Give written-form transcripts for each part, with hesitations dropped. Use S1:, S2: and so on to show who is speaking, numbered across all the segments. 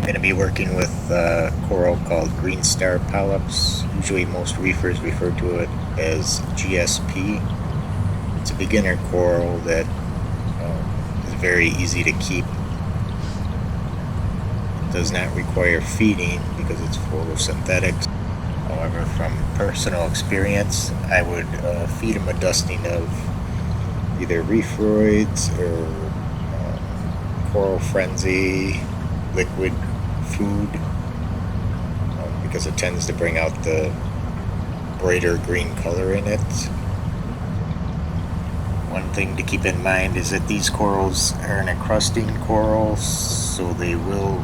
S1: going to be working with coral called Green Star Polyps. Usually most reefers refer to it as GSP. It's a beginner coral that is very easy to keep. It does not require feeding because it's photosynthetic. However, from personal experience, I would feed them a dusting of either Reef or Coral Frenzy liquid food because it tends to bring out the brighter green color in it. One thing to keep in mind is that these corals are an encrusting coral, so they will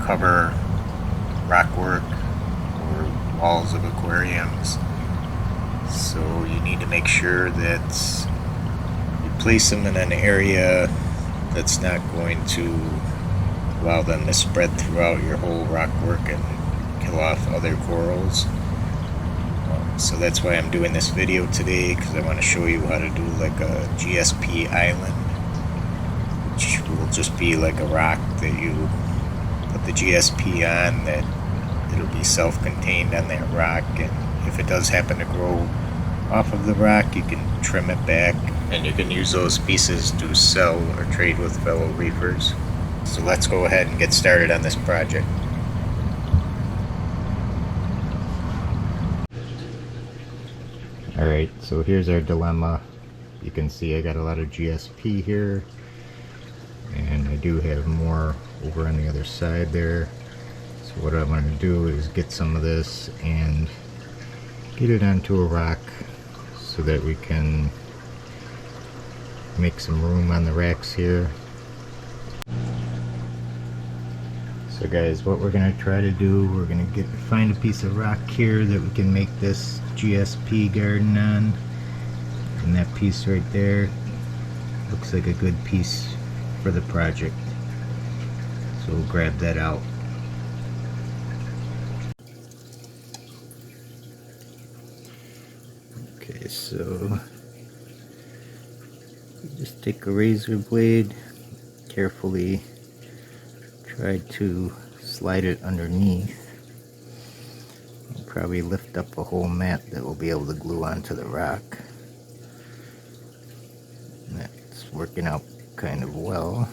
S1: cover rockwork or walls of aquariums. So you need to make sure that you place them in an area that's not going to allow them to spread throughout your whole rockwork and kill off other corals. So that's why I'm doing this video today, because I want to show you how to do like a GSP island, which will just be like a rock that you put the GSP on, that it'll be self-contained on that rock, and if it does happen to grow off of the rock, you can trim it back and you can use those pieces to sell or trade with fellow reefers. So let's go ahead and get started on this project. Alright, so here's our dilemma. You can see I got a lot of GSP here, and I do have more over on the other side there. So what I want to do is get some of this and get it onto a rock so that we can make some room on the racks here. So guys, what we're going to try to do, we're going to find a piece of rock here that we can make this GSP garden on, and that piece right there looks like a good piece for the project, so we'll grab that out. Okay, so just take a razor blade, carefully try to slide it underneath. I'll probably lift up a whole mat that we'll be able to glue onto the rock. And that's working out kind of well.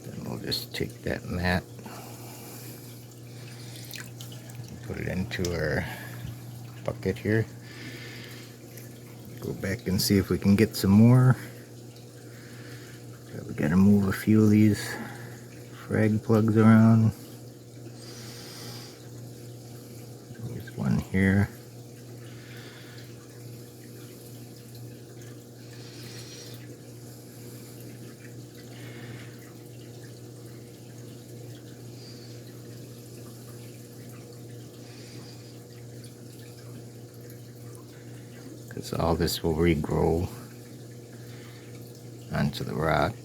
S1: Then we'll just take that mat and put it into our bucket here. Go back and see if we can get some more. We gotta move a few of these frag plugs around. There's one here. Because all this will regrow onto the rock.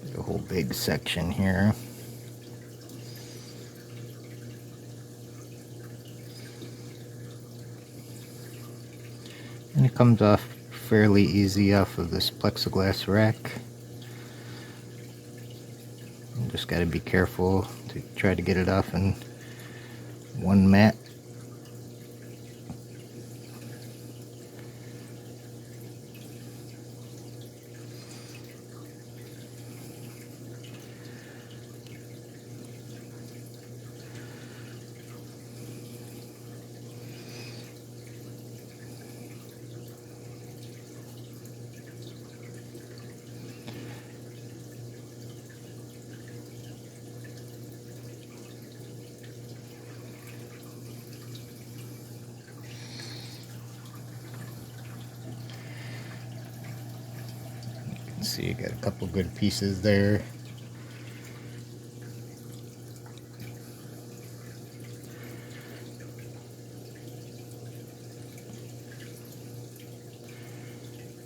S1: There's a whole big section here. And it comes off fairly easy off of this plexiglass rack. You just got to be careful to try to get it off in one mat. See, you got a couple good pieces there.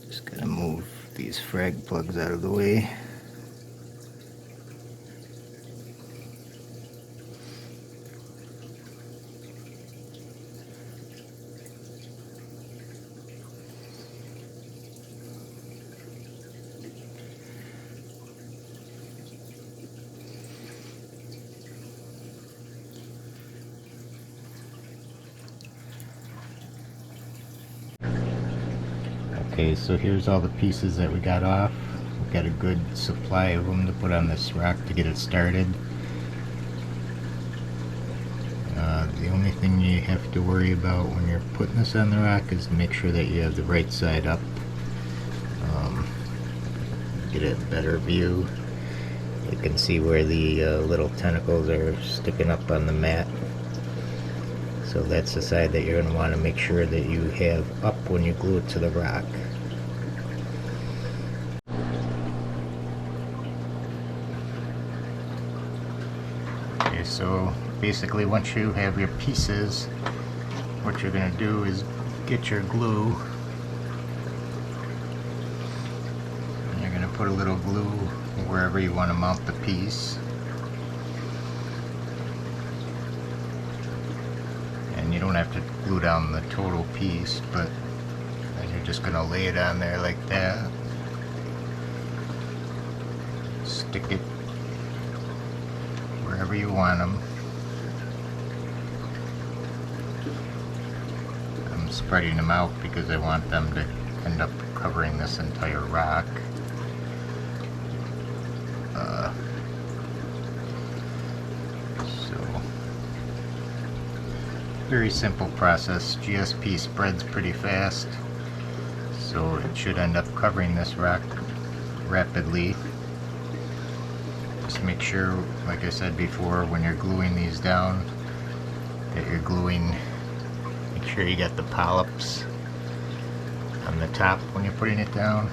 S1: Just gotta move these frag plugs out of the way. Okay, so here's all the pieces that we got off. We've got a good supply of them to put on this rock to get it started. The only thing you have to worry about when you're putting this on the rock is to make sure that you have the right side up. Get a better view. You can see where the little tentacles are sticking up on the mat. So that's the side that you're going to want to make sure that you have up when you glue it to the rock. Okay, so basically once you have your pieces, what you're going to do is get your glue. And you're going to put a little glue wherever you want to mount the piece. And you don't have to glue down the total piece, but then you're just going to lay it on there like that. Stick it wherever you want them. I'm spreading them out because I want them to end up covering this entire rock. Very simple process. GSP spreads pretty fast, so it should end up covering this rock rapidly. Just make sure, like I said before, when you're gluing these down, that you're gluing, make sure you got the polyps on the top when you're putting it down.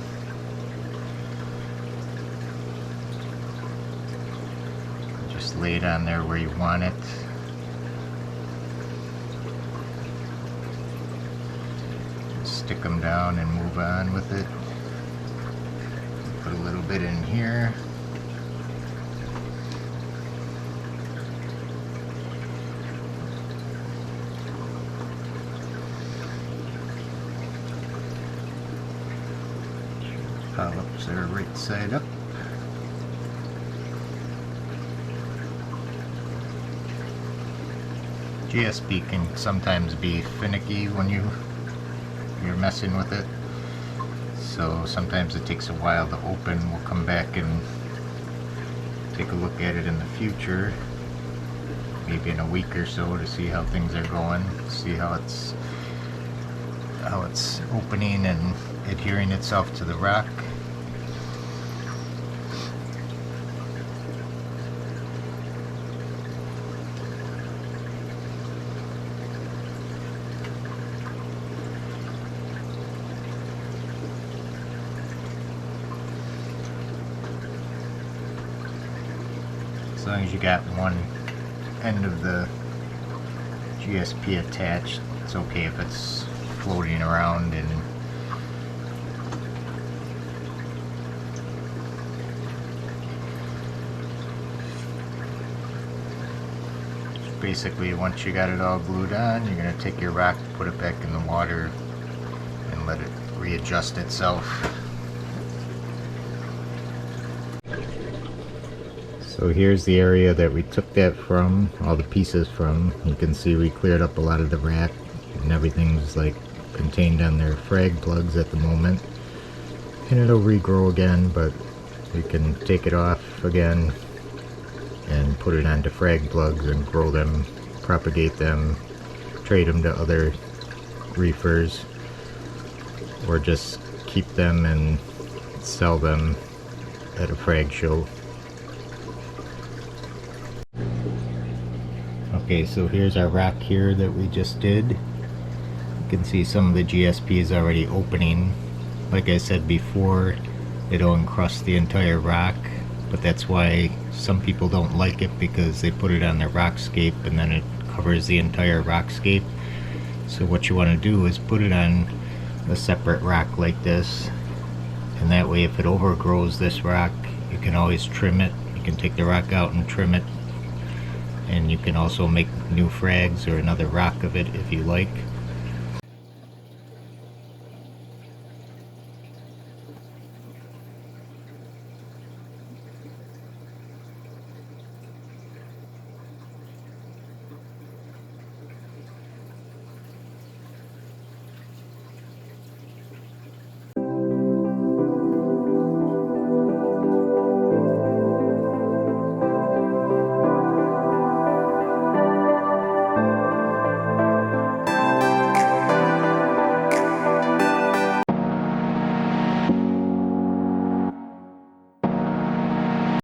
S1: Just lay it on there where you want it. Stick them down and move on with it. Put a little bit in here. Polyps are right side up. GSP can sometimes be finicky when you're messing with it, so sometimes it takes a while to open. We'll come back and take a look at it in the future, maybe in a week or so, to see how things are going, see how it's opening and adhering itself to the rock. As long as you got one end of the GSP attached, it's okay if it's floating around. And basically, once you got it all glued on, you're going to take your rock, put it back in the water, and let it readjust itself. So here's the area that we took that from, all the pieces from. You can see we cleared up a lot of the rack, and everything's like contained on their frag plugs at the moment. And it'll regrow again, but we can take it off again and put it onto frag plugs and grow them, propagate them, trade them to other reefers, or just keep them and sell them at a frag show. Okay, so here's our rock here that we just did. You can see some of the GSP is already opening. Like I said before, it'll encrust the entire rock, but that's why some people don't like it, because they put it on their rockscape and then it covers the entire rockscape. So what you want to do is put it on a separate rock like this, and that way if it overgrows this rock, you can always trim it. You can take the rock out and trim it, and you can also make new frags or another rock of it if you like.